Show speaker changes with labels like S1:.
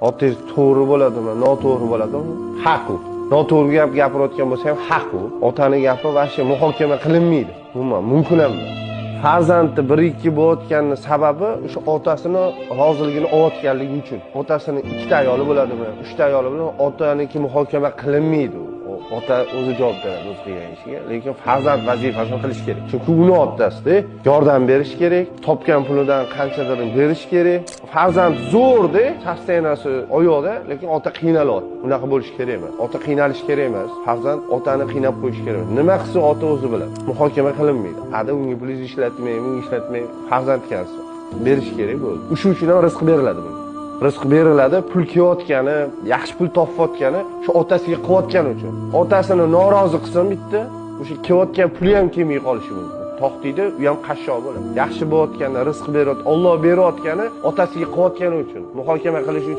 S1: Otangiz to'g'ri bo'ladimi, noto'g'ri bo'ladimi? Haq u. Noto'g'ri gap gapirayotgan bo'lsa ham haq u. Otaning gapi vaqti muhokama qilinmaydi. Umuman mumkin emas. Farzandi 1-2 bo'layotganning sababi o'sha otasini roziligini olayotganligi uchun. Otasini 2 ta ayoli bo'ladimi, 3 ta ayoli bilan otaniki muhokama qilinmaydi. Ota o'zi javob beradi o'z qilgan ishiga, lekin farzand vazifasini qilish kerak. Chunki uni otasida yordam berish kerak, topgan pulidan qanchadir berish kerak. Farzand zo'rda, shaxsiyanasi oyoqda, lekin ota qiynalyapti. Unaqa bo'lish kerak emas. Ota qiynalish kerak emas. Farzand otani qiynab qo'yish kerak. Nima qilsa ota o'zi biladi. Muhokama qilinmaydi. Ada unga pul ishlatmay, bunga ishlatmay farzand kelsa berish kerak bo'ldi. O'sha uchun ham rizq beriladi bunga. Rizq beriladi, pul kelayotgani, yaxshi pul topayotgani shu otasiga qilayotgani uchun. Otasini norozi qilsin bitta, o'sha kelayotgan puli ham kelmay qolishi mumkin. To'xtaydi, u ham qashshoq bo'ladi. Yaxshi bo'layotgani, rizq berayotgani, Alloh berayotgani otasiga qilayotgani uchun, muhokama qilish uchun